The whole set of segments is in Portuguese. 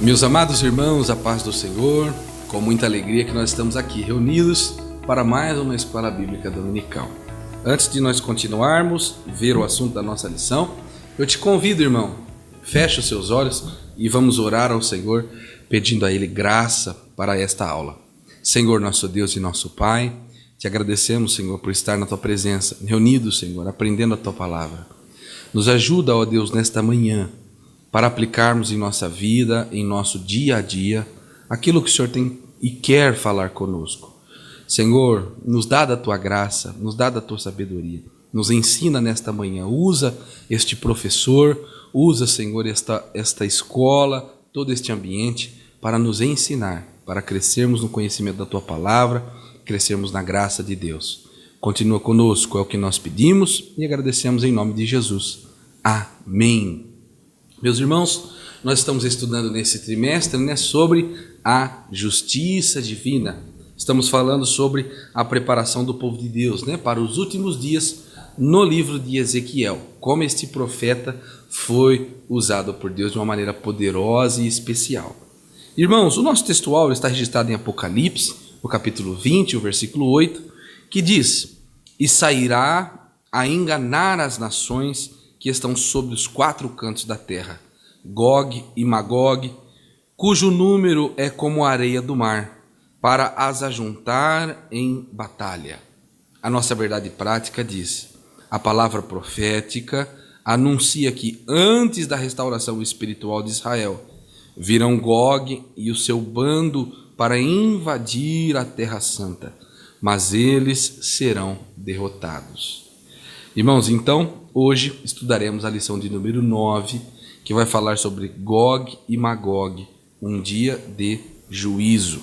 Meus amados irmãos, a paz do Senhor, com muita alegria que nós estamos aqui reunidos para mais uma escola bíblica dominical. Antes de nós continuarmos e ver o assunto da nossa lição, eu te convido, irmão, feche os seus olhos e vamos orar ao Senhor, pedindo a Ele graça para esta aula. Senhor, nosso Deus e nosso Pai, te agradecemos, Senhor, por estar na Tua presença, reunidos, Senhor, aprendendo a Tua palavra. Nos ajuda, ó Deus, nesta manhã, para aplicarmos em nossa vida, em nosso dia a dia, aquilo que o Senhor tem e quer falar conosco. Senhor, nos dá da Tua graça, nos dá da Tua sabedoria, nos ensina nesta manhã, usa este professor, usa, Senhor, esta escola, todo este ambiente para nos ensinar, para crescermos no conhecimento da Tua palavra, crescermos na graça de Deus. Continua conosco, é o que nós pedimos e agradecemos em nome de Jesus. Amém. Meus irmãos, nós estamos estudando nesse trimestre, sobre a justiça divina. Estamos falando sobre a preparação do povo de Deus, para os últimos dias no livro de Ezequiel. Como este profeta foi usado por Deus de uma maneira poderosa e especial. Irmãos, o nosso textual está registrado em Apocalipse, no capítulo 20, o versículo 8, que diz: "E sairá a enganar as nações que estão sobre os quatro cantos da terra, Gog e Magog, cujo número é como a areia do mar, para as ajuntar em batalha." A nossa verdade prática diz: a palavra profética anuncia que antes da restauração espiritual de Israel, virão Gog e o seu bando para invadir a Terra Santa, mas eles serão derrotados. Irmãos, então, hoje estudaremos a lição de número 9, que vai falar sobre Gog e Magog, um dia de juízo.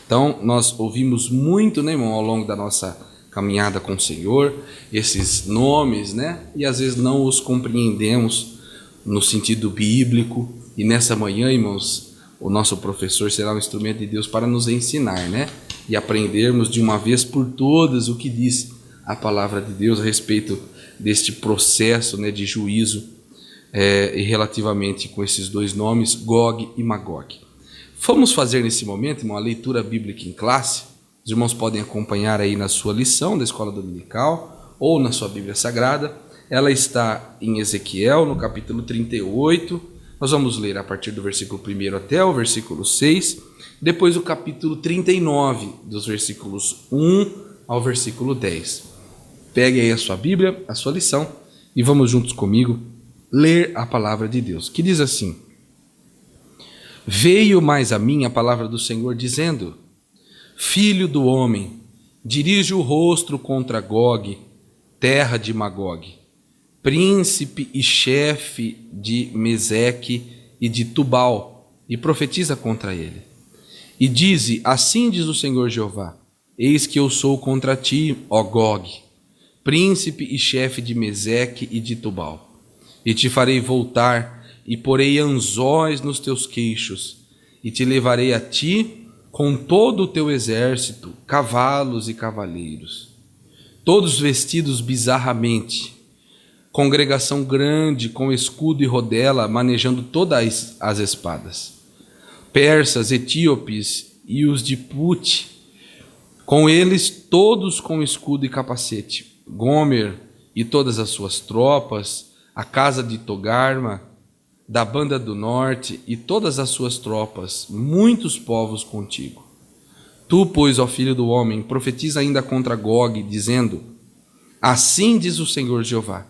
Então, nós ouvimos muito, irmão, ao longo da nossa caminhada com o Senhor, esses nomes, e às vezes não os compreendemos no sentido bíblico. E nessa manhã, irmãos, o nosso professor será um instrumento de Deus para nos ensinar, e aprendermos de uma vez por todas o que diz a palavra de Deus a respeito deste processo, de juízo, e relativamente com esses dois nomes, Gog e Magog. Vamos fazer nesse momento uma leitura bíblica em classe. Os irmãos podem acompanhar aí na sua lição da escola dominical ou na sua Bíblia Sagrada. Ela está em Ezequiel, no capítulo 38. Nós vamos ler a partir do versículo 1 até o versículo 6. Depois o capítulo 39, dos versículos 1 ao versículo 10. Pegue aí a sua Bíblia, a sua lição, e vamos juntos comigo ler a palavra de Deus, que diz assim: "Veio mais a mim a palavra do Senhor, dizendo: Filho do homem, dirige o rosto contra Gog, terra de Magog, príncipe e chefe de Meseque e de Tubal, e profetiza contra ele. E dize: assim diz o Senhor Jeová, eis que eu sou contra ti, ó Gog, príncipe e chefe de Meseque e de Tubal. E te farei voltar, e porei anzóis nos teus queixos, e te levarei a ti com todo o teu exército, cavalos e cavaleiros, todos vestidos bizarramente, congregação grande, com escudo e rodela, manejando todas as espadas, persas, etíopes e os de Pute, com eles todos com escudo e capacete, Gomer e todas as suas tropas, a casa de Togarma, da banda do norte e todas as suas tropas, muitos povos contigo. Tu, pois, ó filho do homem, profetiza ainda contra Gog, dizendo: assim diz o Senhor Jeová,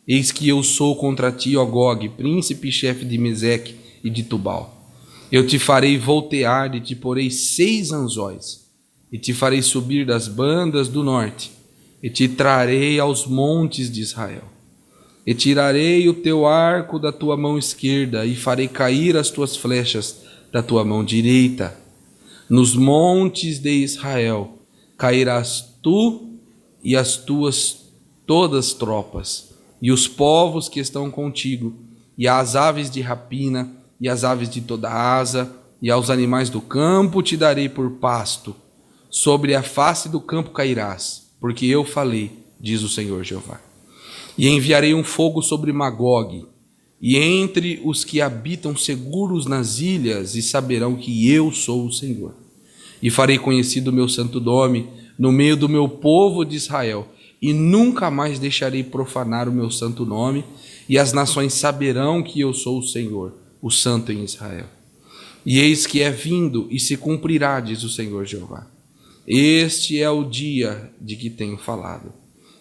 eis que eu sou contra ti, ó Gog, príncipe e chefe de Meseque e de Tubal. Eu te farei voltear e te porei 6 anzóis, e te farei subir das bandas do norte, e te trarei aos montes de Israel. E tirarei o teu arco da tua mão esquerda, e farei cair as tuas flechas da tua mão direita. Nos montes de Israel cairás tu e as tuas todas tropas, e os povos que estão contigo, e as aves de rapina, e as aves de toda asa, e aos animais do campo te darei por pasto. Sobre a face do campo cairás, porque eu falei, diz o Senhor Jeová. E enviarei um fogo sobre Magog, e entre os que habitam seguros nas ilhas, e saberão que eu sou o Senhor. E farei conhecido o meu santo nome no meio do meu povo de Israel, e nunca mais deixarei profanar o meu santo nome, e as nações saberão que eu sou o Senhor, o Santo em Israel. E eis que é vindo e se cumprirá, diz o Senhor Jeová. Este é o dia de que tenho falado.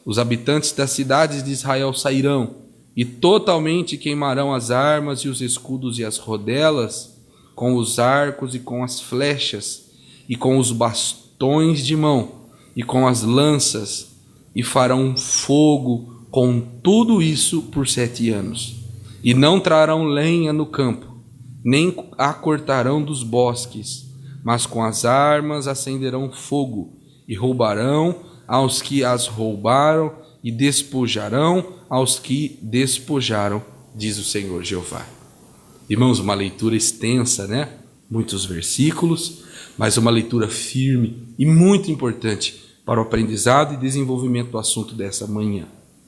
Os habitantes das cidades de Israel sairão e totalmente queimarão as armas e os escudos e as rodelas, com os arcos e com as flechas, e com os bastões de mão, e com as lanças, e farão fogo com tudo isso por 7 anos. E não trarão lenha no campo, nem a cortarão dos bosques, mas com as armas acenderão fogo, e roubarão aos que as roubaram, e despojarão aos que despojaram, diz o Senhor Jeová. Irmãos, uma leitura extensa, né? Muitos versículos, mas uma leitura firme e muito importante para o aprendizado e desenvolvimento do assunto dessa manhã.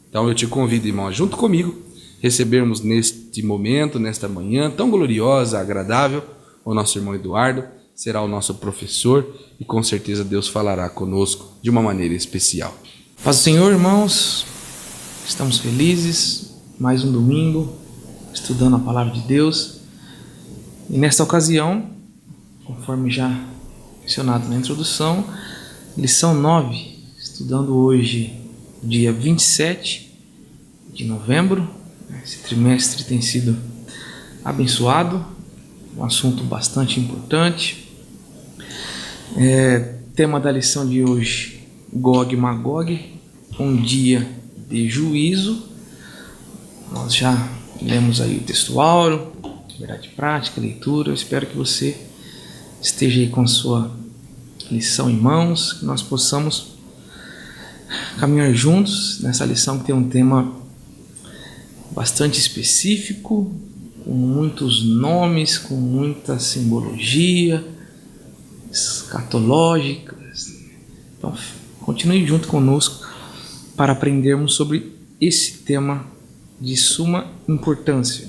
Então eu te convido, irmão, junto comigo, recebermos neste momento, nesta manhã tão gloriosa, agradável, o nosso irmão Eduardo, será o nosso professor e com certeza Deus falará conosco de uma maneira especial. Paz do Senhor, irmãos, estamos felizes, mais um domingo, estudando a Palavra de Deus. E nesta ocasião, conforme já mencionado na introdução, lição 9, estudando hoje, dia 27 de novembro. Esse trimestre tem sido abençoado, um assunto bastante importante. Tema da lição de hoje, Gog e Magog, um dia de juízo. Nós já lemos aí o texto áureo, verdade prática, leitura. Eu espero que você esteja aí com a sua lição em mãos, que nós possamos caminhar juntos nessa lição que tem um tema bastante específico, com muitos nomes, com muita simbologia escatológicas. Então, continue junto conosco para aprendermos sobre esse tema de suma importância.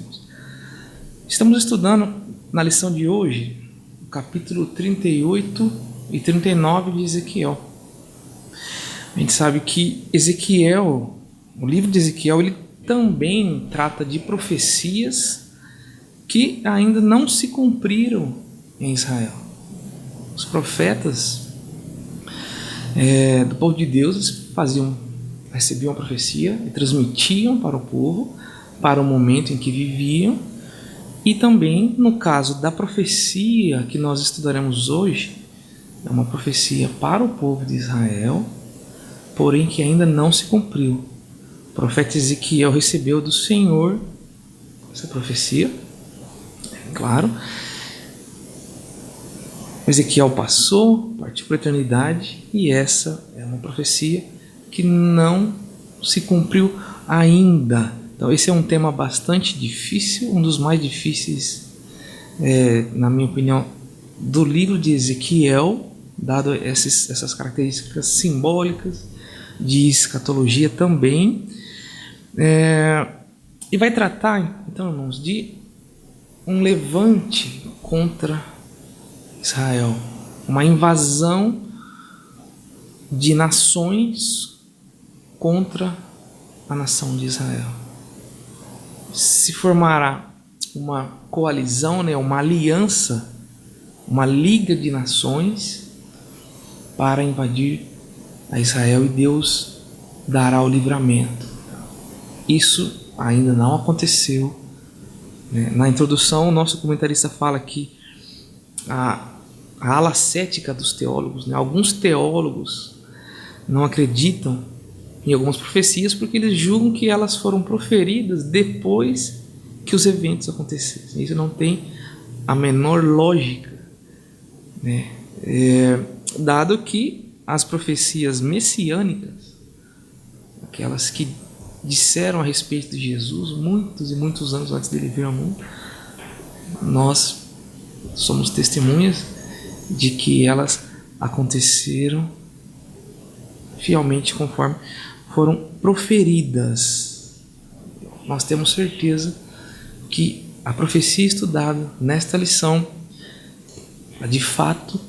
Estamos estudando na lição de hoje o capítulo 38 e 39 de Ezequiel. A gente sabe que Ezequiel, o livro de Ezequiel, ele também trata de profecias que ainda não se cumpriram em Israel. Os profetas do povo de Deus recebiam a profecia e transmitiam para o povo, para o momento em que viviam. E também, no caso da profecia que nós estudaremos hoje, é uma profecia para o povo de Israel, porém que ainda não se cumpriu. O profeta Ezequiel recebeu do Senhor essa profecia, claro. Ezequiel partiu para a eternidade, e essa é uma profecia que não se cumpriu ainda. Então esse é um tema bastante difícil, um dos mais difíceis, na minha opinião, do livro de Ezequiel, dado essas características simbólicas de escatologia também. E vai tratar, então, irmãos, de um levante contra Israel, uma invasão de nações contra a nação de Israel. Se formará uma coalizão, uma aliança, uma liga de nações para invadir a Israel, e Deus dará o livramento. Isso ainda não aconteceu. Na introdução, o nosso comentarista fala que a ala cética dos teólogos, alguns teólogos não acreditam em algumas profecias porque eles julgam que elas foram proferidas depois que os eventos aconteceram. Isso não tem a menor lógica, dado que as profecias messiânicas, aquelas que disseram a respeito de Jesus muitos e muitos anos antes dele vir ao mundo, nós somos testemunhas de que elas aconteceram fielmente conforme foram proferidas. Nós temos certeza que a profecia estudada nesta lição de fato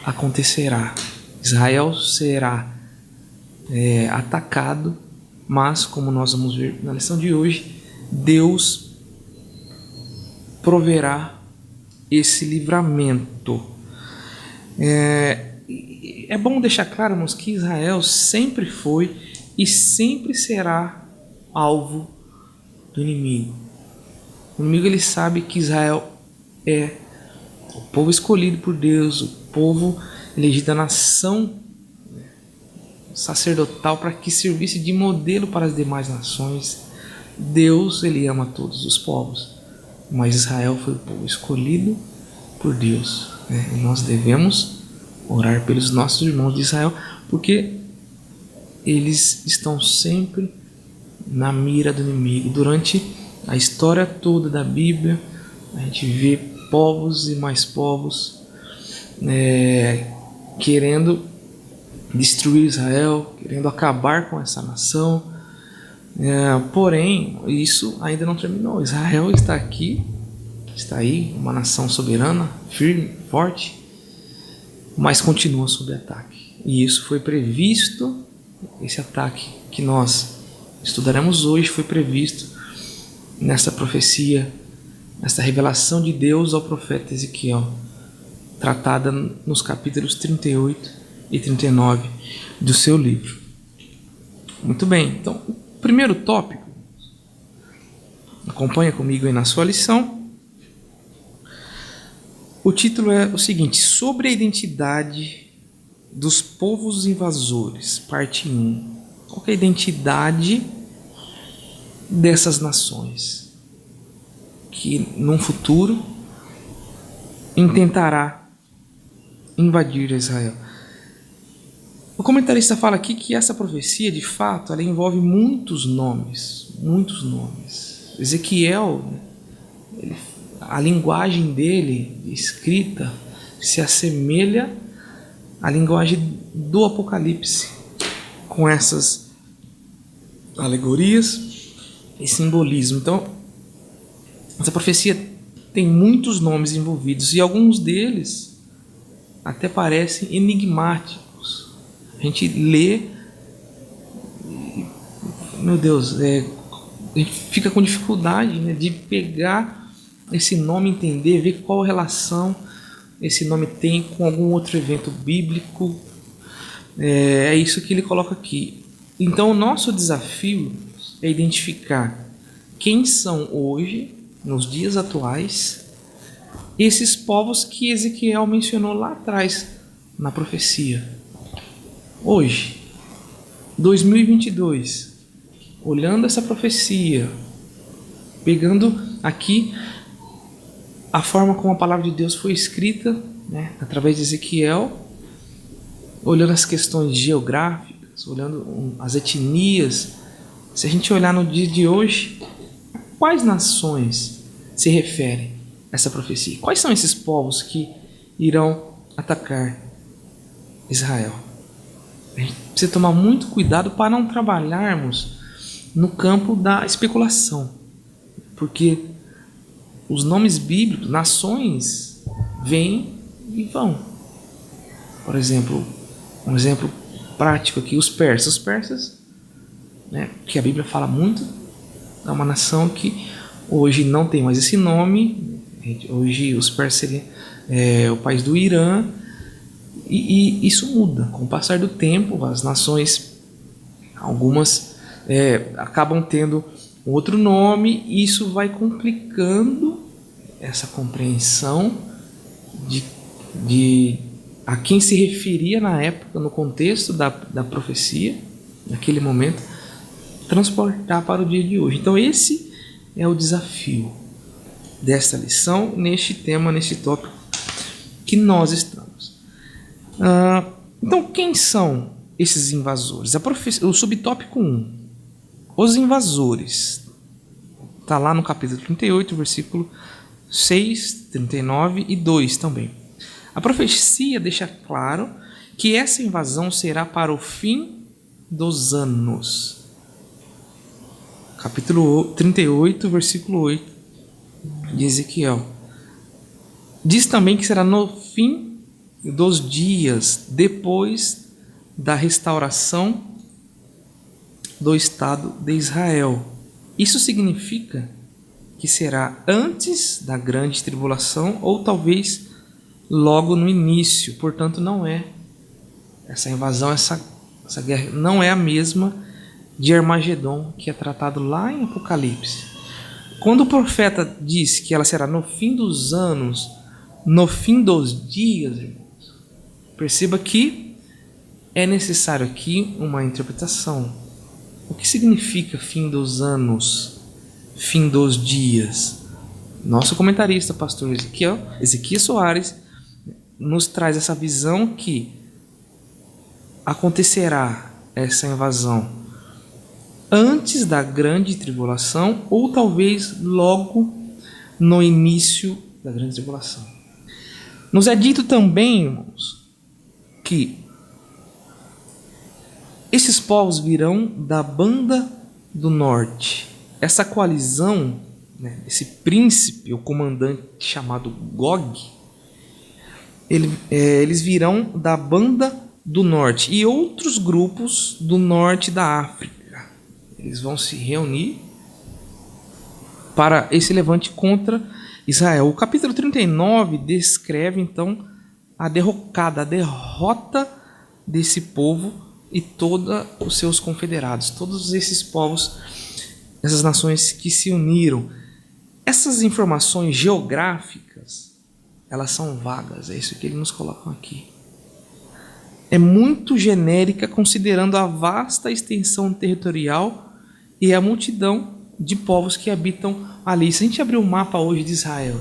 acontecerá. Israel será atacado, mas, como nós vamos ver na lição de hoje, Deus proverá esse livramento. É bom deixar claro, irmãos, que Israel sempre foi e sempre será alvo do inimigo. O inimigo, ele sabe que Israel é o povo escolhido por Deus, o povo elegido da nação sacerdotal para que servisse de modelo para as demais nações. Deus, ele ama todos os povos, mas Israel foi o povo escolhido por Deus, né? E nós devemos orar pelos nossos irmãos de Israel, porque eles estão sempre na mira do inimigo. Durante a história toda da Bíblia, a gente vê povos e mais povos querendo destruir Israel, querendo acabar com essa nação. Porém, isso ainda não terminou. Israel está aqui, está aí, uma nação soberana, firme, forte, mas continua sob ataque. E isso foi previsto, esse ataque que nós estudaremos hoje foi previsto nessa profecia, nessa revelação de Deus ao profeta Ezequiel, tratada nos capítulos 38 e 39 do seu livro. Muito bem, então, o primeiro tópico, acompanha comigo aí na sua lição. O título é o seguinte: sobre a identidade dos povos invasores, parte 1. Qual é a identidade dessas nações que num futuro intentará invadir Israel? O comentarista fala aqui que essa profecia, de fato, ela envolve muitos nomes. Ezequiel, a linguagem dele, escrita, se assemelha à linguagem do Apocalipse, com essas alegorias e simbolismo. Então, essa profecia tem muitos nomes envolvidos, e alguns deles até parecem enigmáticos. A gente lê, meu Deus, a gente fica com dificuldade, né, de pegar esse nome, entender, ver qual relação esse nome tem com algum outro evento bíblico. É isso que ele coloca aqui. Então, o nosso desafio é identificar quem são hoje, nos dias atuais, esses povos que Ezequiel mencionou lá atrás na profecia. Hoje, 2022, olhando essa profecia, pegando aqui a forma como a palavra de Deus foi escrita, né, através de Ezequiel, olhando as questões geográficas, olhando as etnias. Se a gente olhar no dia de hoje, quais nações se referem a essa profecia? Quais são esses povos que irão atacar Israel? A gente precisa tomar muito cuidado para não trabalharmos no campo da especulação, porque os nomes bíblicos, nações, vêm e vão. Por exemplo, um exemplo prático aqui, os persas. Os persas, né, que a Bíblia fala muito, é uma nação que hoje não tem mais esse nome. Hoje os persas seriam o país do Irã. E isso muda com o passar do tempo. As nações, algumas acabam tendo outro nome, e isso vai complicando essa compreensão de a quem se referia na época, no contexto da profecia, naquele momento, transportar para o dia de hoje. Então esse é o desafio desta lição, neste tema, neste tópico que nós estamos. Então, quem são esses invasores? O subtópico 1, os invasores, está lá no capítulo 38, versículo 6, 39 e 2 também. A profecia deixa claro que essa invasão será para o fim dos anos. Capítulo 38, versículo 8 de Ezequiel. Diz também que será no fim dos dias, depois da restauração do Estado de Israel. Isso significa que será antes da grande tribulação ou talvez logo no início. Portanto, não é essa invasão, essa guerra não é a mesma de Armagedon, que é tratado lá em Apocalipse. Quando o profeta diz que ela será no fim dos anos, no fim dos dias, irmãos, perceba que é necessário aqui uma interpretação. O que significa fim dos anos, fim dos dias? Nosso comentarista, pastor Ezequias Soares, nos traz essa visão que acontecerá essa invasão antes da grande tribulação ou talvez logo no início da grande tribulação. Nos é dito também, irmãos, que esses povos virão da banda do norte. Essa coalizão, esse príncipe, o comandante chamado Gog, eles virão da banda do norte e outros grupos do norte da África. Eles vão se reunir para esse levante contra Israel. O capítulo 39 descreve então a derrota desse povo e todos os seus confederados, todos esses povos, essas nações que se uniram. Essas informações geográficas, elas são vagas, é isso que eles nos colocam aqui. É muito genérica, considerando a vasta extensão territorial e a multidão de povos que habitam ali. Se a gente abrir o mapa hoje de Israel,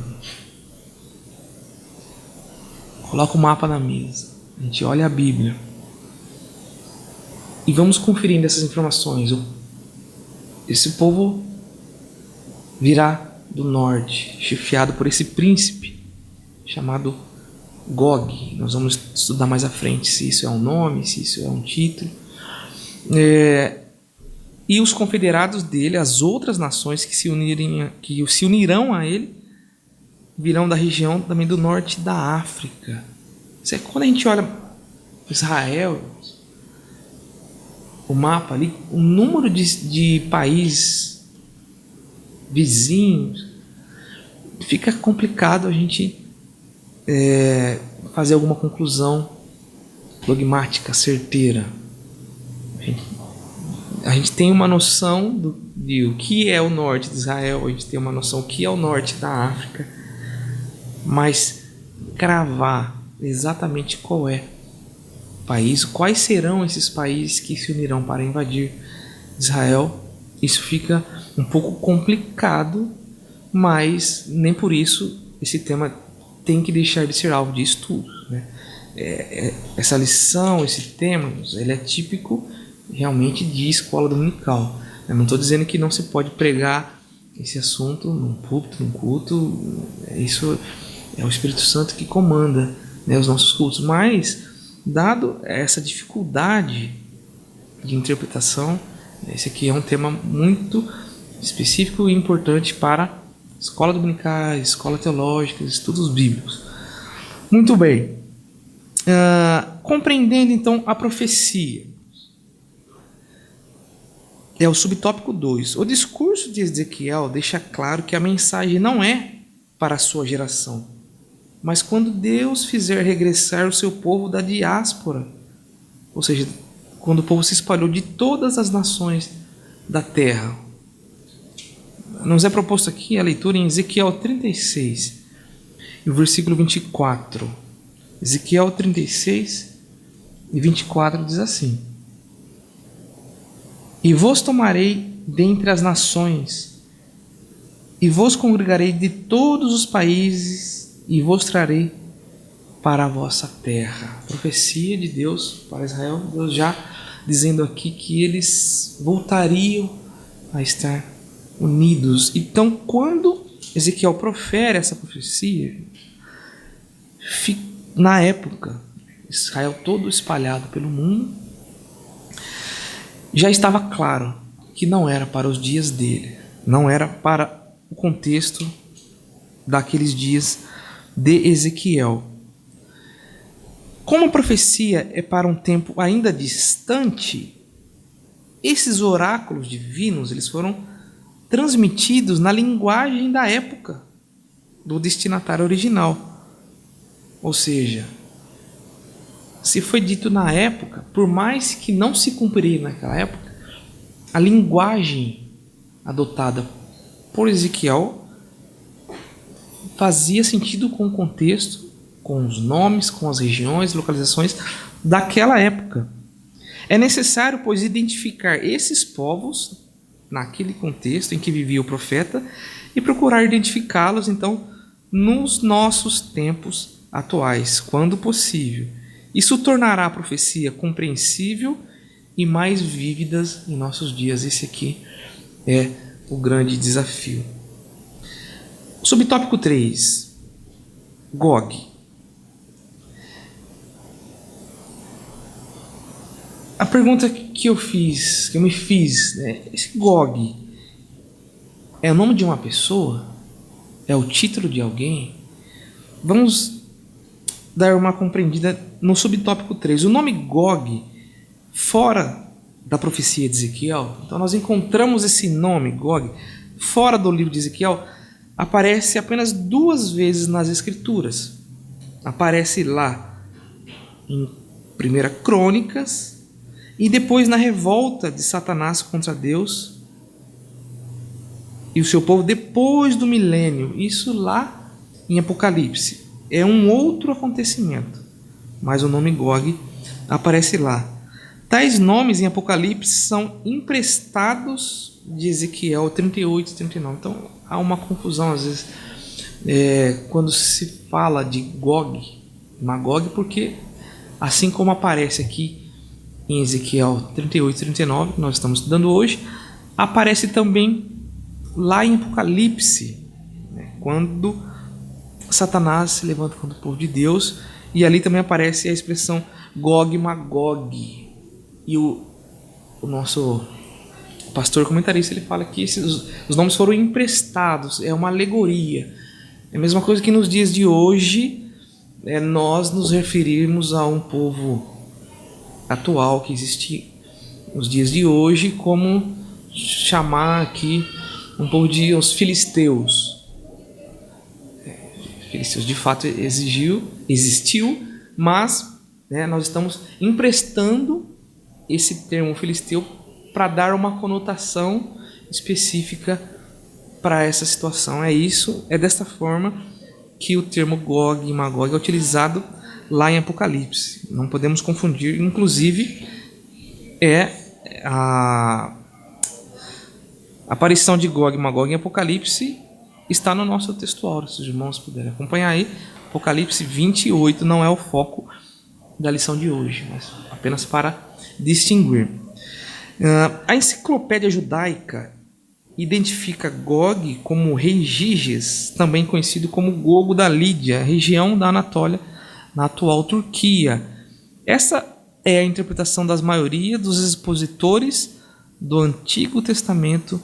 coloca o mapa na mesa, a gente olha a Bíblia e vamos conferindo essas informações. Esse povo virá do norte, chefiado por esse príncipe chamado Gog. Nós vamos estudar mais à frente se isso é um nome, se isso é um título. E os confederados dele, as outras nações que se unirão a ele, virão da região também do norte da África. Isso é quando a gente olha Israel, o mapa ali, o número de países vizinhos, fica complicado a gente fazer alguma conclusão dogmática, certeira. A gente tem uma noção de o que é o norte de Israel, a gente tem uma noção do que é o norte da África, mas cravar exatamente qual é o país, quais serão esses países que se unirão para invadir Israel, isso fica um pouco complicado, mas nem por isso esse tema tem que deixar de ser alvo de estudo, né? Essa lição, esse tema, ele é típico realmente de escola dominical. Eu não estou dizendo que não se pode pregar esse assunto num púlpito, num culto. Isso é o Espírito Santo que comanda, né, os nossos cultos. Mas, dado essa dificuldade de interpretação, esse aqui é um tema muito específico e importante para escola dominical, escola teológica, estudos bíblicos. Muito bem. Compreendendo então a profecia. É o subtópico 2. O discurso de Ezequiel deixa claro que a mensagem não é para a sua geração, mas quando Deus fizer regressar o seu povo da diáspora, ou seja, quando o povo se espalhou de todas as nações da terra. Nos é proposto aqui a leitura em Ezequiel 36, e o versículo 24. Ezequiel 36 e 24 diz assim: E vos tomarei dentre as nações, e vos congregarei de todos os países, e vos trarei para a vossa terra. Profecia de Deus para Israel, Deus já dizendo aqui que eles voltariam a estar unidos. Então, quando Ezequiel profere essa profecia, na época, Israel todo espalhado pelo mundo, já estava claro que não era para os dias dele, não era para o contexto daqueles dias de Ezequiel. Como a profecia é para um tempo ainda distante, esses oráculos divinos eles foram transmitidos na linguagem da época do destinatário original. Ou seja, se foi dito na época, por mais que não se cumpriria naquela época, a linguagem adotada por Ezequiel fazia sentido com o contexto, com os nomes, com as regiões, localizações daquela época. É necessário, pois, identificar esses povos naquele contexto em que vivia o profeta e procurar identificá-los, então, nos nossos tempos atuais, quando possível. Isso tornará a profecia compreensível e mais vívida em nossos dias. Esse aqui é o grande desafio. Subtópico 3. Gog. A pergunta que eu me fiz, né? Esse Gog é o nome de uma pessoa? É o título de alguém? Vamos dar uma compreendida no subtópico 3. O nome Gog, fora da profecia de Ezequiel, então nós encontramos esse nome, Gog, fora do livro de Ezequiel, aparece apenas 2 vezes nas Escrituras. Aparece lá em 1 Crônicas, e depois na revolta de Satanás contra Deus e o seu povo depois do milênio. Isso lá em Apocalipse. É um outro acontecimento, mas o nome Gog aparece lá. Tais nomes em Apocalipse são emprestados de Ezequiel 38 e 39. Então há uma confusão às vezes quando se fala de Gog, Magog, porque assim como aparece aqui em Ezequiel 38 e 39, que nós estamos estudando hoje, aparece também lá em Apocalipse, né, quando Satanás se levanta contra o povo de Deus, e ali também aparece a expressão Gog e Magog. E o nosso pastor comentarista ele fala que os nomes foram emprestados, é uma alegoria. É a mesma coisa que nos dias de hoje nós nos referirmos a um povo atual que existe nos dias de hoje, como chamar aqui um povo de os filisteus. Filisteus de fato existiu, mas nós estamos emprestando esse termo filisteu para dar uma conotação específica para essa situação. É desta forma que o termo Gog e Magog é utilizado lá em Apocalipse. Não podemos confundir. Inclusive, a aparição de Gog e Magog em Apocalipse está no nosso textual. Se os irmãos puderem acompanhar aí, Apocalipse 28 não é o foco da lição de hoje, mas apenas para distinguir. A enciclopédia judaica identifica Gog como rei Giges, também conhecido como Gogo da Lídia, região da Anatólia, na atual Turquia. Essa é a interpretação da maioria dos expositores do Antigo Testamento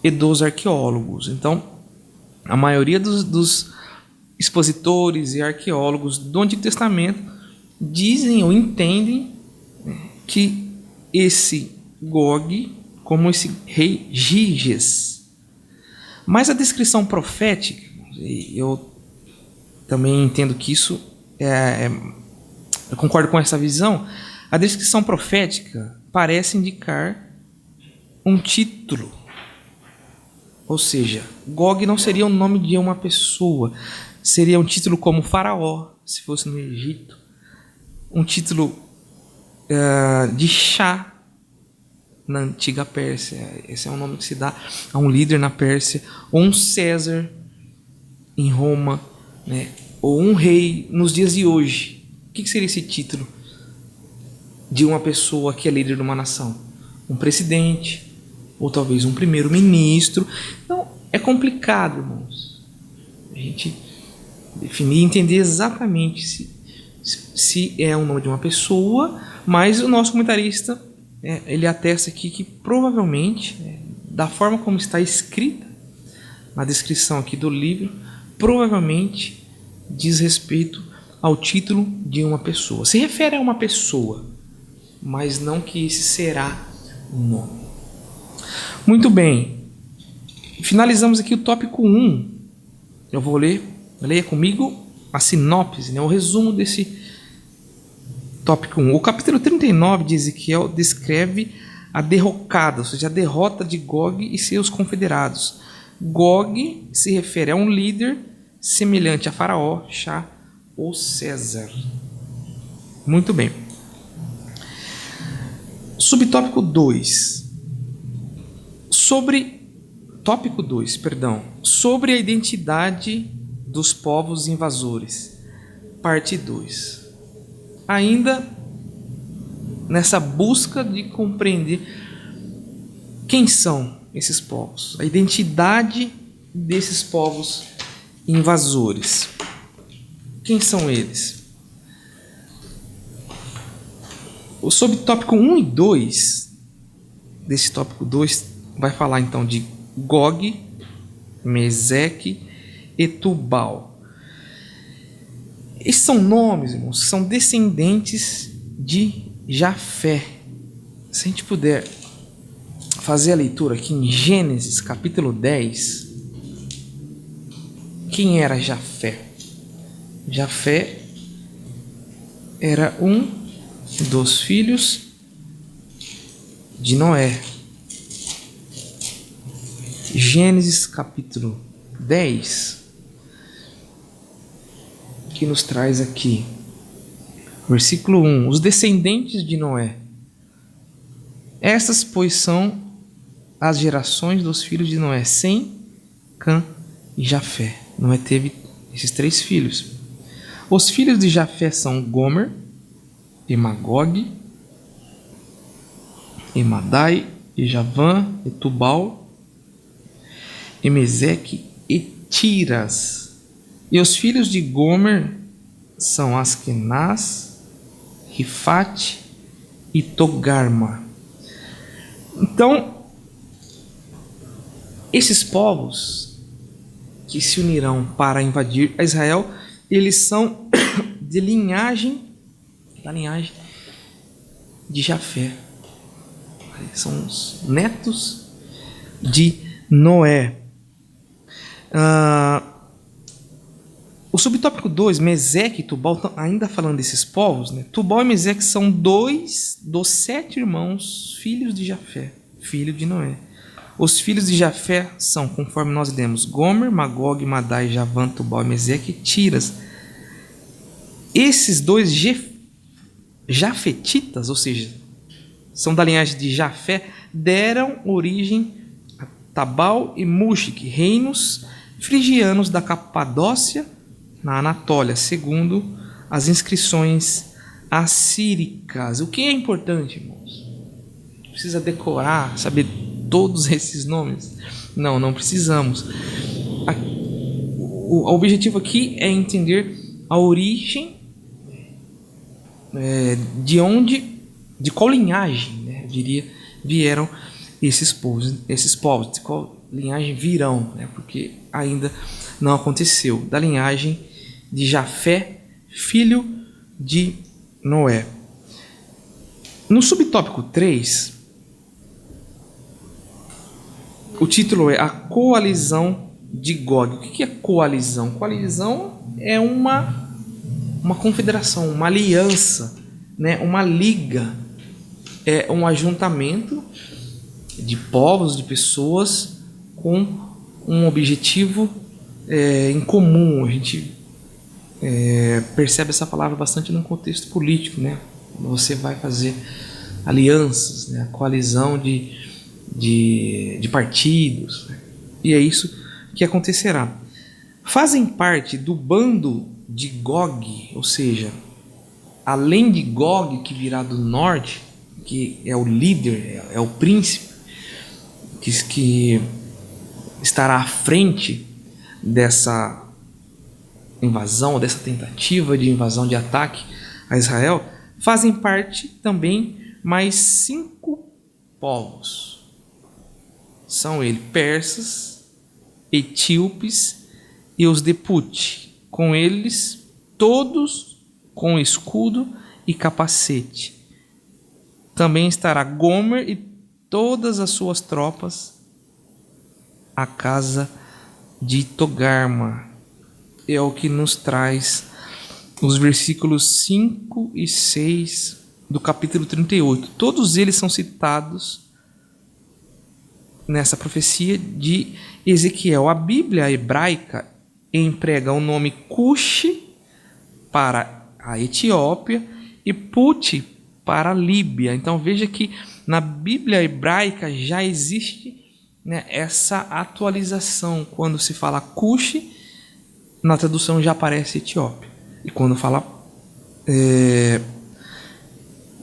e dos arqueólogos. Então, a maioria dos expositores e arqueólogos do Antigo Testamento dizem ou entendem que esse Gog como esse rei Giges. Mas a descrição profética, eu também entendo que isso eu concordo com essa visão. A descrição profética parece indicar um título, ou seja, Gog não seria o nome de uma pessoa, seria um título como Faraó, se fosse no Egito, um título de Shah na antiga Pérsia. Esse é um nome que se dá a um líder na Pérsia, ou um César em Roma, ou um rei nos dias de hoje. O que seria esse título de uma pessoa que é líder de uma nação? Um presidente, ou talvez um primeiro-ministro. Então, é complicado, irmãos, a gente definir e entender exatamente se é o nome de uma pessoa, mas o nosso comentarista ele atesta aqui que provavelmente, da forma como está escrita na descrição aqui do livro, provavelmente diz respeito ao título de uma pessoa. Se refere a uma pessoa, mas não que esse será o nome. Muito bem. Finalizamos aqui o tópico 1. Eu vou ler, leia comigo a sinopse, né, o resumo desse tópico 1. O capítulo 39 de Ezequiel descreve a derrocada, ou seja, a derrota de Gog e seus confederados. Gog se refere a um líder semelhante a Faraó, Chá ou César. Muito bem. Subtópico 2. Tópico 2, perdão. Sobre a identidade dos povos invasores. Parte 2. Ainda nessa busca de compreender quem são esses povos, a identidade desses povos invasores. Quem são eles? O subtópico 1 e 2 desse tópico 2 vai falar então de Gog, Meseque e Tubal. Esses são nomes, irmãos, são descendentes de Jafé. Se a gente puder fazer a leitura aqui em Gênesis capítulo 10, quem era Jafé? Jafé era um dos filhos de Noé. Gênesis capítulo 10, que nos traz aqui, versículo 1, os descendentes de Noé. Estas, pois, são as gerações dos filhos de Noé, Sem, Cã e Jafé. Noé teve esses 3 filhos. Os filhos de Jafé são Gomer, e Magog, e Madai, e Javã, e Tubal, e Meseque e Tiras. E os filhos de Gomer são Askenaz, Rifate e Togarma. Então, esses povos que se unirão para invadir Israel, eles são da linhagem de Jafé. São os netos de Noé. O subtópico 2, Meseque e Tubal, ainda falando desses povos, né? Tubal e Meseque são 2 dos 7 irmãos, filhos de Jafé, filho de Noé. Os filhos de Jafé são, conforme nós lemos, Gomer, Magog, Madai, Javã, Tubal e Meseque e Tiras. Esses 2 jafetitas, ou seja, são da linhagem de Jafé, deram origem a Tabal e Muxique, reinos frigianos da Capadócia, na Anatólia, segundo as inscrições assíricas. O que é importante, irmãos? Precisa decorar, saber todos esses nomes? Não precisamos. O objetivo aqui é entender a origem, de qual linhagem, né, eu diria, vieram esses povos, de qual linhagem virão, né, porque ainda não aconteceu, da linhagem de Jafé, filho de Noé. No subtópico 3, o título é A Coalizão de Gog. O que é coalizão? Coalizão é uma confederação, uma aliança, né? Uma liga, é um ajuntamento de povos, de pessoas com um objetivo em comum. A gente percebe essa palavra bastante no contexto político, né? Você vai fazer alianças, né? A coalizão de partidos, né? E é isso que acontecerá. Fazem parte do bando de Gog, ou seja, além de Gog, que virá do norte, que é o líder, é o príncipe, que estará à frente dessa invasão, dessa tentativa de invasão, de ataque a Israel, fazem parte também mais 5 povos. São eles persas, etíopes, e os de Put, com eles todos com escudo e capacete. Também estará Gomer e todas as suas tropas, a casa de Togarma. É o que nos traz os versículos 5 e 6 do capítulo 38. Todos eles são citados nessa profecia de Ezequiel. A Bíblia hebraica emprega o nome Cush para a Etiópia e Put para a Líbia. Então veja que na Bíblia hebraica já existe, né, essa atualização. Quando se fala Cush, na tradução já aparece Etiópia. E quando fala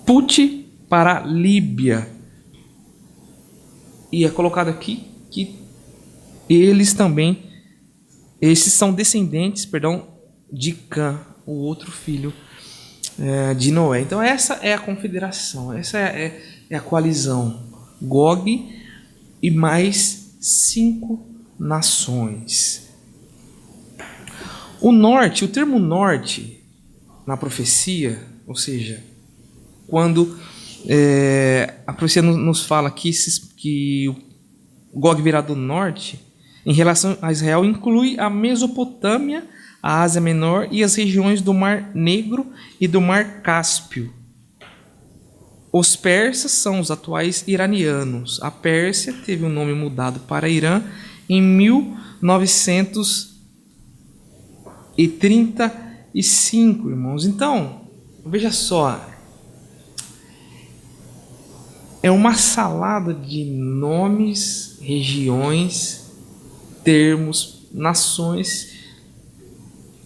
Put para a Líbia, e é colocado aqui que esses são descendentes, de Cã, o outro filho de Noé. Então essa é a confederação, essa é a coalizão, Gog e mais 5 nações. O termo norte na profecia, ou seja, quando a profecia nos fala que o Gog virá do norte, em relação a Israel, inclui a Mesopotâmia, a Ásia Menor e as regiões do Mar Negro e do Mar Cáspio. Os persas são os atuais iranianos. A Pérsia teve o nome mudado para Irã em 1935, irmãos. Então, veja só, é uma salada de nomes, regiões, termos, nações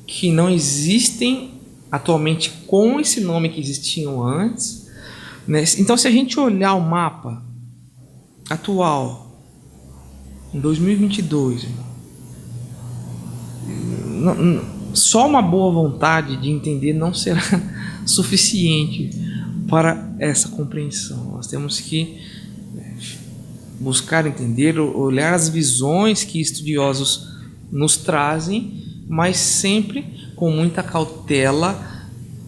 que não existem atualmente com esse nome que existiam antes, né? Então, se a gente olhar o mapa atual, em 2022, irmão, só uma boa vontade de entender não será suficiente para essa compreensão. Nós temos que buscar entender, olhar as visões que estudiosos nos trazem, mas sempre com muita cautela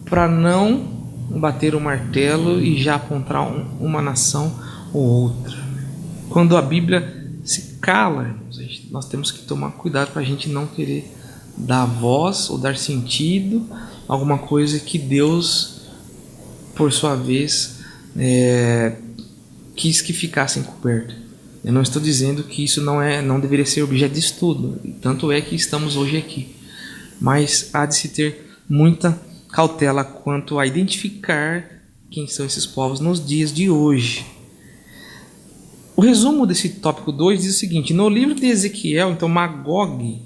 para não bater o martelo e já apontar uma nação ou outra. Quando a Bíblia se cala, nós temos que tomar cuidado para a gente não querer dar voz ou dar sentido a alguma coisa que Deus, por sua vez, quis que ficasse encoberto. Eu não estou dizendo que isso não deveria ser objeto de estudo, tanto é que estamos hoje aqui. Mas há de se ter muita cautela quanto a identificar quem são esses povos nos dias de hoje. O resumo desse tópico 2 diz o seguinte: no livro de Ezequiel, então, Magog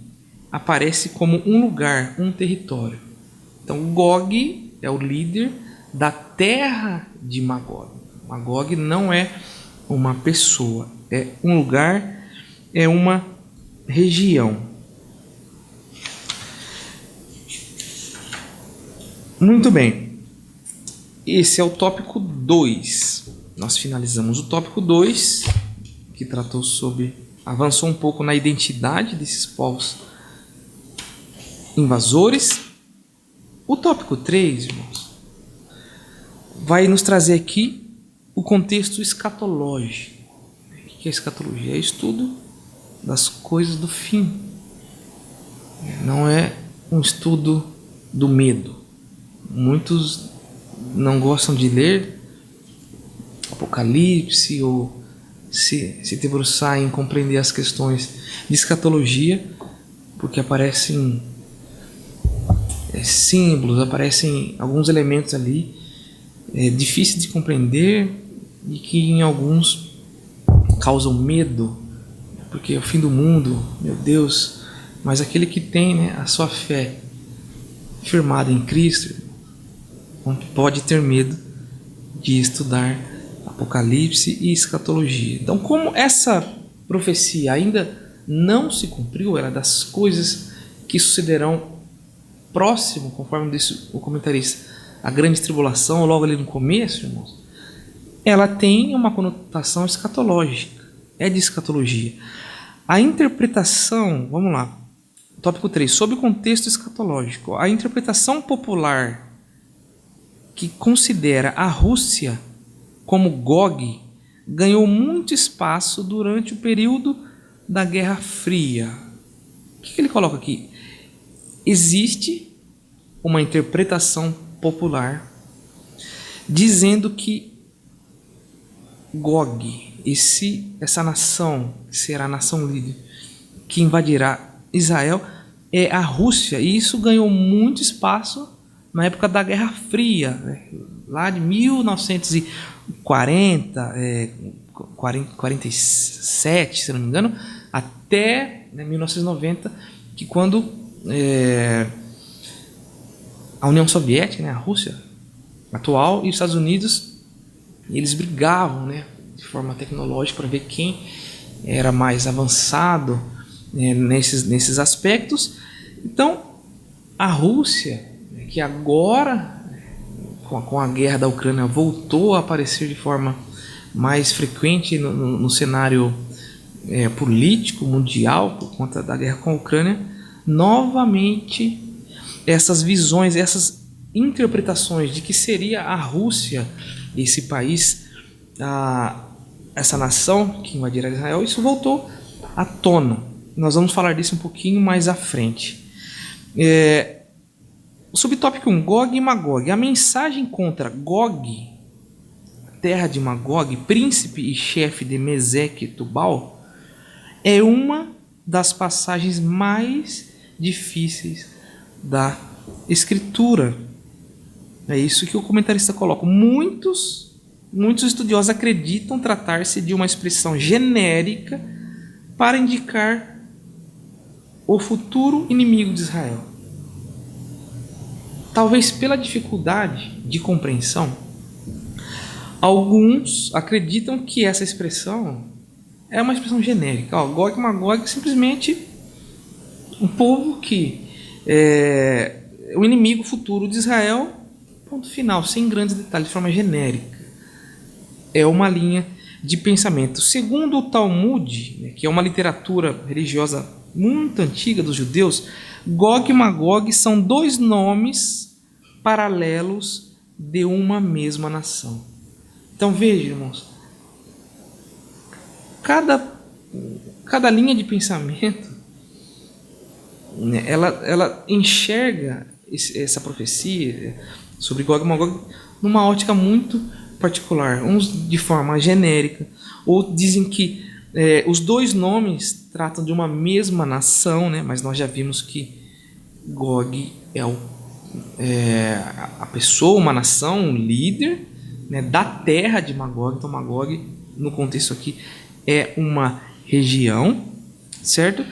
aparece como um lugar, um território. Então, Gog é o líder da terra de Magog. Magog não é uma pessoa, é um lugar, é uma região. Muito bem. Esse é o tópico 2. Nós finalizamos o tópico 2, que tratou sobre, avançou um pouco na identidade desses povos invasores. O tópico 3, irmãos, vai nos trazer aqui o contexto escatológico. O que é escatologia? É estudo das coisas do fim. Não é um estudo do medo. Muitos não gostam de ler Apocalipse ou se debruçar em compreender as questões de escatologia, porque aparecem símbolos, aparecem alguns elementos ali difíceis de compreender e que em alguns causam medo, porque é o fim do mundo, meu Deus. Mas aquele que tem, né, a sua fé firmada em Cristo não pode ter medo de estudar Apocalipse e escatologia. Então, como essa profecia ainda não se cumpriu, ela é das coisas que sucederão próximo, conforme disse o comentarista, a grande tribulação, logo ali no começo, irmãos, ela tem uma conotação escatológica, é de escatologia. A interpretação, vamos lá, Tópico 3. Sob o contexto escatológico, a interpretação popular que considera a Rússia como Gog ganhou muito espaço durante o período da Guerra Fria. O que ele coloca aqui? Existe uma interpretação popular dizendo que Gog, essa nação, que será a nação líder, que invadirá Israel, é a Rússia. E isso ganhou muito espaço na época da Guerra Fria, né? Lá de 1940, 47, se não me engano, até 1990, que quando a União Soviética, né, a Rússia atual, e os Estados Unidos, eles brigavam, né, de forma tecnológica para ver quem era mais avançado, né, nesses aspectos. Então, a Rússia, que agora, com a guerra da Ucrânia, voltou a aparecer de forma mais frequente no cenário político mundial, por conta da guerra com a Ucrânia, novamente essas visões, essas interpretações de que seria a Rússia, esse país, essa nação que invadirá Israel, isso voltou à tona. Nós vamos falar disso um pouquinho mais à frente. O subtópico 1, Gog e Magog. A mensagem contra Gog, terra de Magog, príncipe e chefe de Meseque e Tubal, é uma das passagens mais difíceis da Escritura. É isso que o comentarista coloca. Muitos estudiosos acreditam tratar-se de uma expressão genérica para indicar o futuro inimigo de Israel. Talvez pela dificuldade de compreensão, alguns acreditam que essa expressão é uma expressão genérica. Gog e Magog é simplesmente um povo que é o inimigo futuro de Israel, ponto final, sem grandes detalhes, de forma genérica. É uma linha de pensamento. Segundo o Talmud, que é uma literatura religiosa muito antiga dos judeus, Gog e Magog são dois nomes paralelos de uma mesma nação. Então veja, irmãos, cada linha de pensamento, né, ela enxerga essa profecia sobre Gog e Magog numa ótica muito particular. Uns de forma genérica, outros dizem que os dois nomes tratam de uma mesma nação, né? Mas nós já vimos que Gog é a pessoa, uma nação, um líder, né, da terra de Magog. Então Magog, no contexto aqui, é uma região, certo?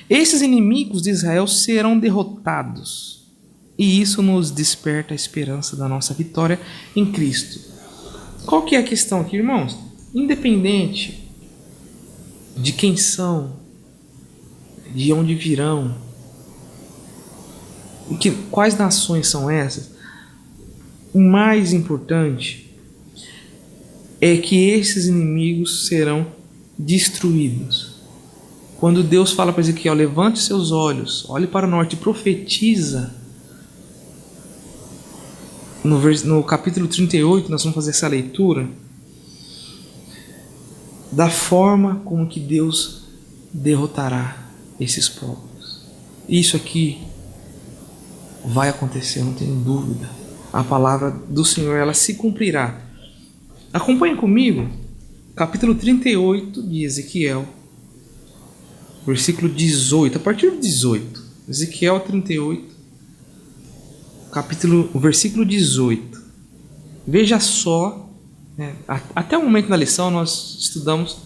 Esses inimigos de Israel serão derrotados, e isso nos desperta a esperança da nossa vitória em Cristo. Qual que é a questão aqui, irmãos? Independente de quem são, de onde virão, quais nações são essas, o mais importante é que esses inimigos serão destruídos. Quando Deus fala para Ezequiel, levante seus olhos, olhe para o norte e profetiza, no capítulo 38, nós vamos fazer essa leitura da forma como que Deus derrotará esses povos. Isso aqui vai acontecer, não tenho dúvida. A palavra do Senhor, ela se cumprirá. Acompanhe comigo, capítulo 38 de Ezequiel, versículo 18, a partir do 18. Ezequiel 38, versículo 18. Veja só, né, até o momento da lição nós estudamos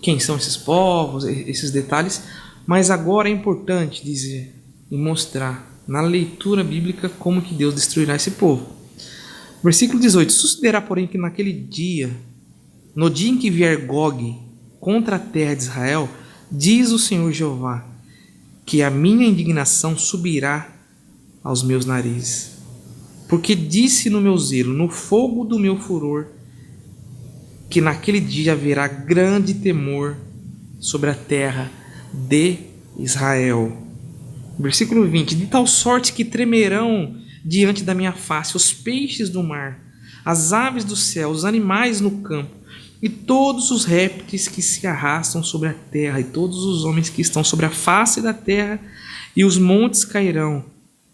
quem são esses povos, esses detalhes, mas agora é importante dizer e mostrar na leitura bíblica como que Deus destruirá esse povo. Versículo 18. Sucederá, porém, que naquele dia, no dia em que vier Gog contra a terra de Israel, diz o Senhor Jeová, que a minha indignação subirá aos meus narizes. Porque disse no meu zelo, no fogo do meu furor, que naquele dia haverá grande temor sobre a terra de Israel. Versículo 20: de tal sorte que tremerão diante da minha face os peixes do mar, as aves do céu, os animais no campo, e todos os répteis que se arrastam sobre a terra, e todos os homens que estão sobre a face da terra, e os montes cairão,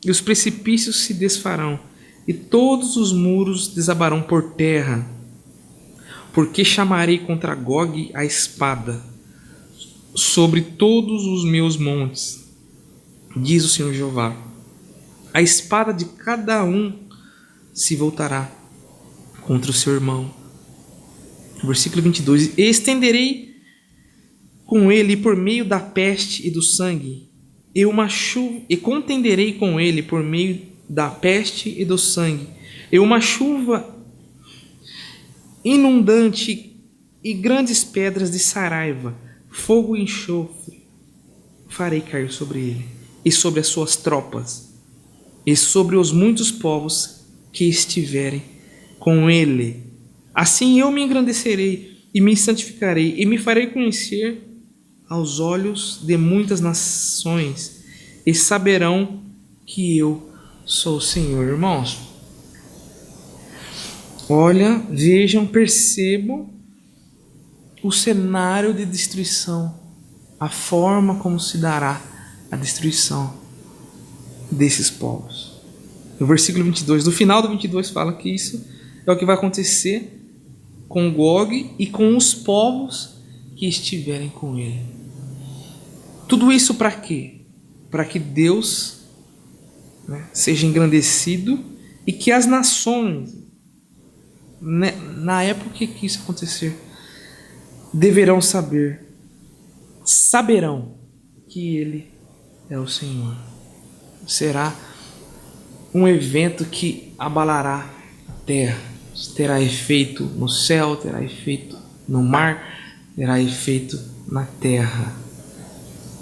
e os precipícios se desfarão, e todos os muros desabarão por terra, porque chamarei contra Gog a espada sobre todos os meus montes, diz o Senhor Jeová. A espada de cada um se voltará contra o seu irmão. Versículo 22: e estenderei com ele por meio da peste e do sangue, e contenderei com ele por meio da peste e do sangue, e uma chuva inundante e grandes pedras de saraiva, fogo e enxofre farei cair sobre ele e sobre as suas tropas e sobre os muitos povos que estiverem com ele. Assim eu me engrandecerei e me santificarei e me farei conhecer aos olhos de muitas nações, e saberão que eu sou o Senhor. Irmãos, olha, vejam, percebam o cenário de destruição, a forma como se dará a destruição desses povos. No versículo 22, no final do 22, fala que isso é o que vai acontecer com Gog e com os povos que estiverem com ele. Tudo isso para quê? Para que Deus, seja engrandecido e que as nações, na época que isso acontecer, saberão que Ele é o Senhor. Será um evento que abalará a terra, terá efeito no céu, terá efeito no mar, terá efeito na terra.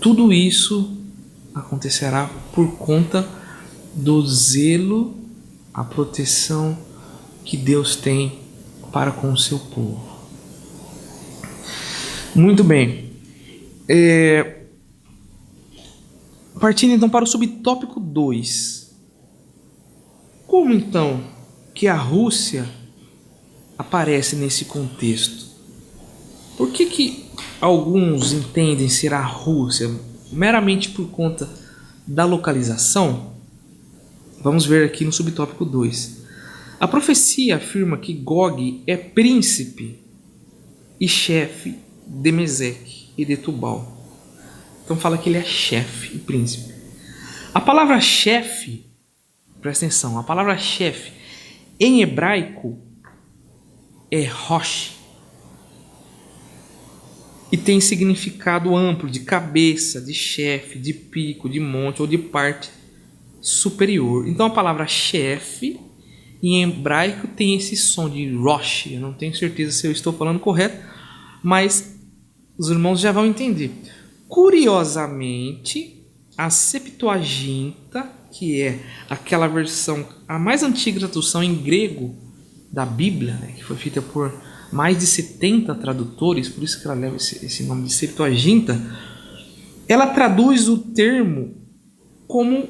Tudo isso acontecerá por conta do zelo, a proteção que Deus tem para com o seu povo. Muito bem. Partindo então para o subtópico 2. Como então que a Rússia aparece nesse contexto? Por que alguns entendem ser a Rússia meramente por conta da localização? Vamos ver aqui no subtópico 2. A profecia afirma que Gog é príncipe e chefe de Meseque e de Tubal. Então fala que ele é chefe e príncipe. A palavra chefe, presta atenção, a palavra chefe em hebraico é Rosh e tem significado amplo de cabeça, de chefe, de pico, de monte ou de parte superior. Então a palavra chefe em hebraico tem esse som de Rosh. Eu não tenho certeza se eu estou falando correto, mas os irmãos já vão entender. Curiosamente, a Septuaginta, que é aquela versão, a mais antiga tradução em grego da Bíblia, que foi feita por mais de 70 tradutores, por isso que ela leva esse nome de Septuaginta, ela traduz o termo como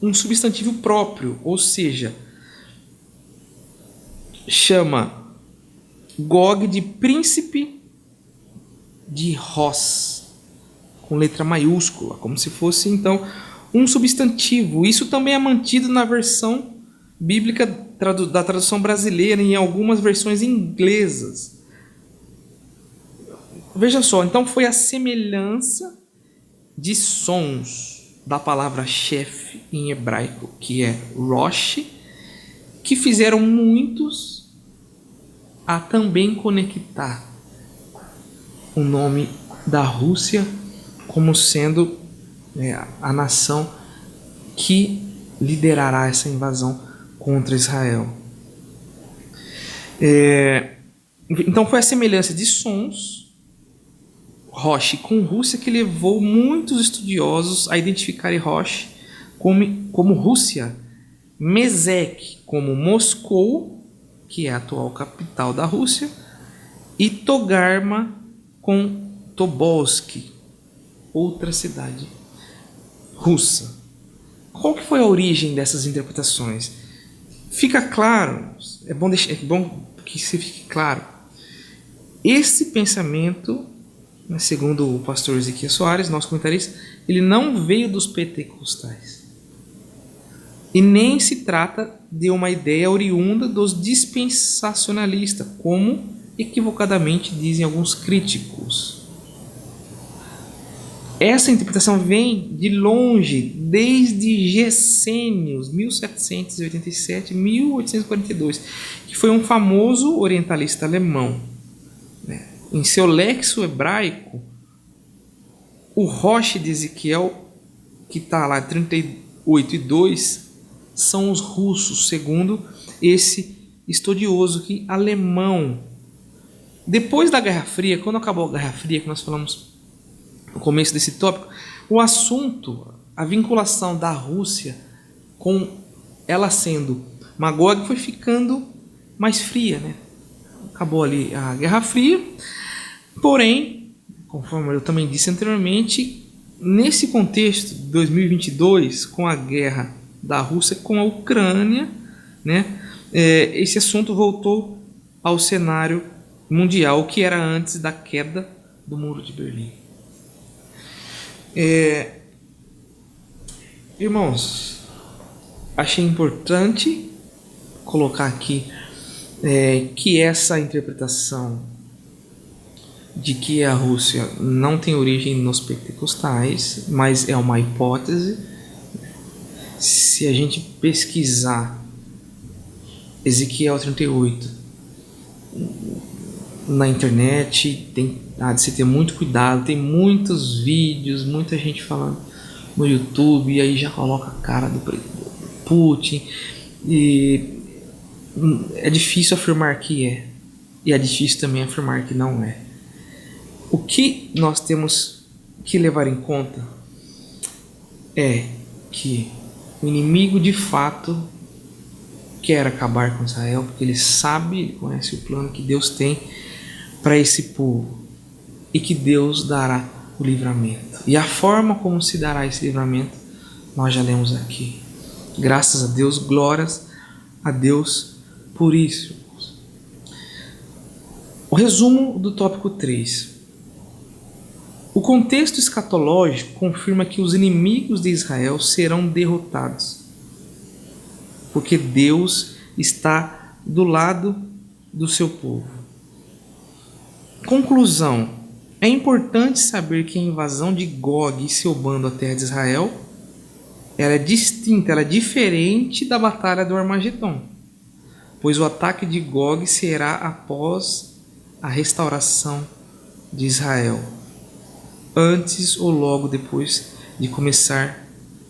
um substantivo próprio, ou seja, chama Gog de príncipe de Ros, com letra maiúscula, como se fosse então um substantivo. Isso também é mantido na versão bíblica da tradução brasileira e em algumas versões inglesas. Veja só, então foi a semelhança de sons da palavra chefe em hebraico, que é Rosh, que fizeram muitos a também conectar o nome da Rússia como sendo a nação que liderará essa invasão contra Israel. Então foi a semelhança de sons, Rosh com Rússia, que levou muitos estudiosos a identificarem Rosh como Rússia, Meseque como Moscou, que é a atual capital da Rússia, e Togarma com Tobolsk, outra cidade russa. qual que foi a origem dessas interpretações? Fica claro, é bom que se fique claro, esse pensamento, segundo o pastor Ezequiel Soares, nosso comentarista, ele não veio dos pentecostais. E nem se trata de uma ideia oriunda dos dispensacionalistas, como equivocadamente dizem alguns críticos. Essa interpretação vem de longe, desde Gesênios, 1787-1842, que foi um famoso orientalista alemão. Em seu léxico hebraico, o Roche de Ezequiel, que está lá 38:2, são os russos, segundo esse estudioso alemão. Depois da Guerra Fria, quando acabou a Guerra Fria, que nós falamos no começo desse tópico, o assunto, a vinculação da Rússia com ela sendo Magog foi ficando mais fria, né? Acabou ali a Guerra Fria, porém, conforme eu também disse anteriormente, nesse contexto de 2022, com a guerra da Rússia com a Ucrânia, né, esse assunto voltou ao cenário mundial, o que era antes da queda do Muro de Berlim. Irmãos, achei importante colocar aqui que essa interpretação de que a Rússia não tem origem nos pentecostais, mas é uma hipótese. Se a gente pesquisar Ezequiel 38 na internet, há de se ter muito cuidado, tem muitos vídeos, muita gente falando no YouTube, e aí já coloca a cara do Putin, e é difícil afirmar que é, e é difícil também afirmar que não é. O que nós temos que levar em conta é que o inimigo de fato quer acabar com Israel, porque ele sabe, ele conhece o plano que Deus tem para esse povo, e que Deus dará o livramento. E a forma como se dará esse livramento, nós já lemos aqui. Graças a Deus, glórias a Deus por isso. O resumo do tópico 3. O contexto escatológico confirma que os inimigos de Israel serão derrotados, porque Deus está do lado do seu povo. Conclusão: é importante saber que a invasão de Gog e seu bando à terra de Israel ela é distinta, ela é diferente da batalha do Armagedon, pois o ataque de Gog será após a restauração de Israel, antes ou logo depois de começar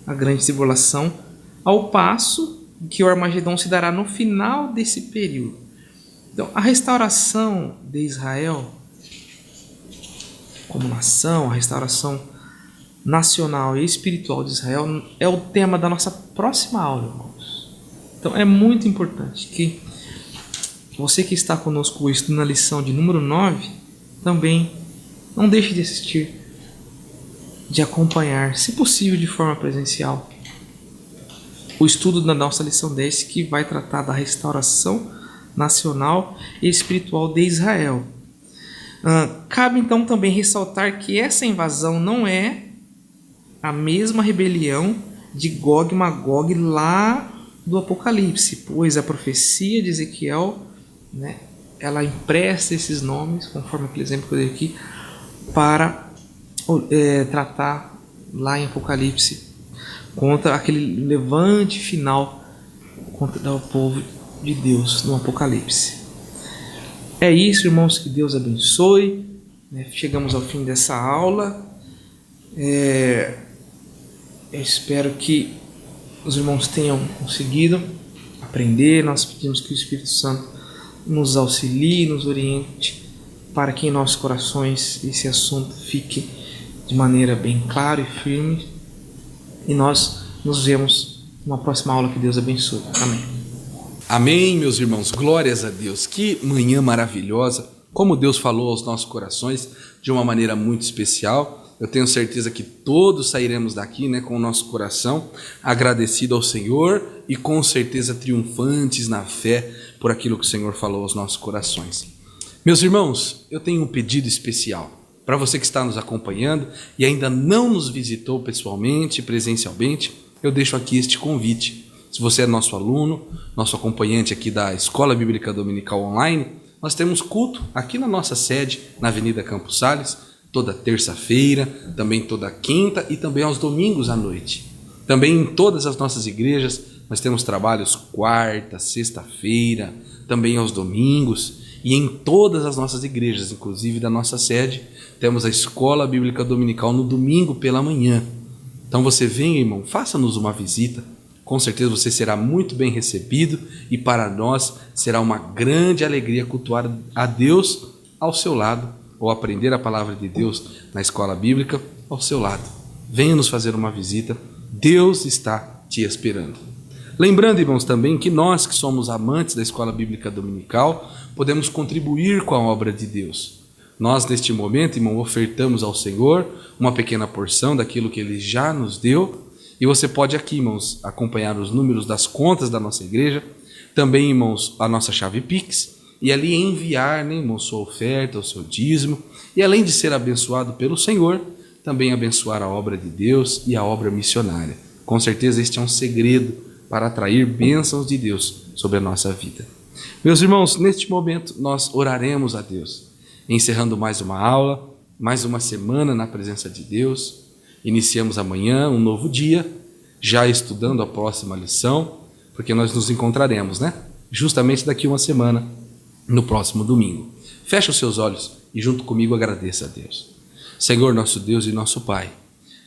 a grande tribulação, ao passo que o Armagedon se dará no final desse período. Então, a restauração de Israel como nação, a restauração nacional e espiritual de Israel é o tema da nossa próxima aula, irmãos. Então, é muito importante que você que está conosco hoje na lição de número 9 também não deixe de assistir, de acompanhar, se possível de forma presencial, o estudo da nossa lição 10, que vai tratar da restauração nacional e espiritual de Israel. Cabe então também ressaltar que essa invasão não é a mesma rebelião de Gog e Magog lá do Apocalipse, pois a profecia de Ezequiel, né, ela empresta esses nomes, conforme aquele exemplo que eu dei aqui, para tratar lá em Apocalipse contra aquele levante final contra o povo de Deus no Apocalipse. É isso, irmãos, que Deus abençoe. Chegamos ao fim dessa aula. Eu espero que os irmãos tenham conseguido aprender. Nós pedimos que o Espírito Santo nos auxilie, nos oriente, para que em nossos corações esse assunto fique de maneira bem clara e firme. E nós nos vemos numa próxima aula. Que Deus abençoe. Amém. Amém, meus irmãos. Glórias a Deus. Que manhã maravilhosa. Como Deus falou aos nossos corações de uma maneira muito especial. Eu tenho certeza que todos sairemos daqui, né, com o nosso coração agradecido ao Senhor e com certeza triunfantes na fé por aquilo que o Senhor falou aos nossos corações. Meus irmãos, eu tenho um pedido especial para você que está nos acompanhando e ainda não nos visitou pessoalmente, presencialmente. Eu deixo aqui este convite. Se você é nosso aluno, nosso acompanhante aqui da Escola Bíblica Dominical Online, nós temos culto aqui na nossa sede, na Avenida Campos Sales, toda terça-feira, também toda quinta e também aos domingos à noite. Também em todas as nossas igrejas nós temos trabalhos quarta, sexta-feira, também aos domingos, e em todas as nossas igrejas, inclusive da nossa sede, temos a Escola Bíblica Dominical no domingo pela manhã. Então você vem, irmão, faça-nos uma visita, com certeza você será muito bem recebido e para nós será uma grande alegria cultuar a Deus ao seu lado, ou aprender a palavra de Deus na escola bíblica ao seu lado. Venha nos fazer uma visita, Deus está te esperando. Lembrando, irmãos, também que nós que somos amantes da escola bíblica dominical, podemos contribuir com a obra de Deus. Nós, neste momento, irmão, ofertamos ao Senhor uma pequena porção daquilo que Ele já nos deu, e você pode aqui, irmãos, acompanhar os números das contas da nossa igreja, também, irmãos, a nossa chave Pix, e ali enviar, né, irmão, sua oferta, o seu dízimo, e além de ser abençoado pelo Senhor, também abençoar a obra de Deus e a obra missionária. Com certeza este é um segredo para atrair bênçãos de Deus sobre a nossa vida. Meus irmãos, neste momento nós oraremos a Deus, encerrando mais uma aula, mais uma semana na presença de Deus. Iniciamos amanhã um novo dia, já estudando a próxima lição, porque nós nos encontraremos, né? Justamente daqui uma semana, no próximo domingo. Feche os seus olhos e junto comigo agradeça a Deus. Senhor, nosso Deus e nosso Pai,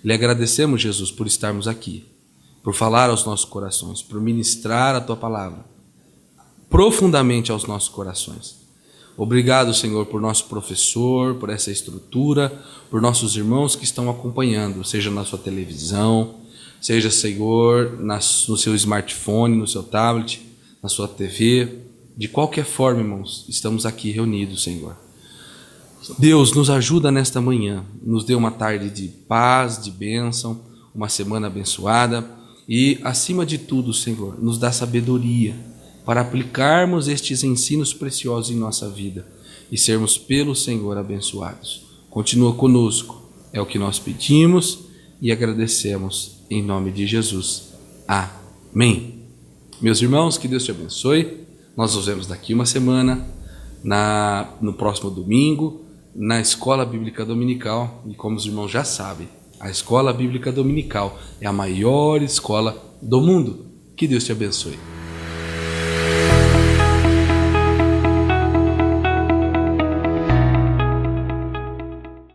lhe agradecemos, Jesus, por estarmos aqui, por falar aos nossos corações, por ministrar a Tua palavra profundamente aos nossos corações. Obrigado, Senhor, por nosso professor, por essa estrutura, por nossos irmãos que estão acompanhando, seja na sua televisão, seja, Senhor, no seu smartphone, no seu tablet, na sua TV. De qualquer forma, irmãos, estamos aqui reunidos, Senhor. Deus, nos ajuda nesta manhã, nos dê uma tarde de paz, de bênção, uma semana abençoada e, acima de tudo, Senhor, nos dá sabedoria para aplicarmos estes ensinos preciosos em nossa vida e sermos pelo Senhor abençoados. Continua conosco, é o que nós pedimos e agradecemos em nome de Jesus. Amém. Meus irmãos, que Deus te abençoe. Nós nos vemos daqui uma semana, no próximo domingo, na Escola Bíblica Dominical. E como os irmãos já sabem, a Escola Bíblica Dominical é a maior escola do mundo. Que Deus te abençoe.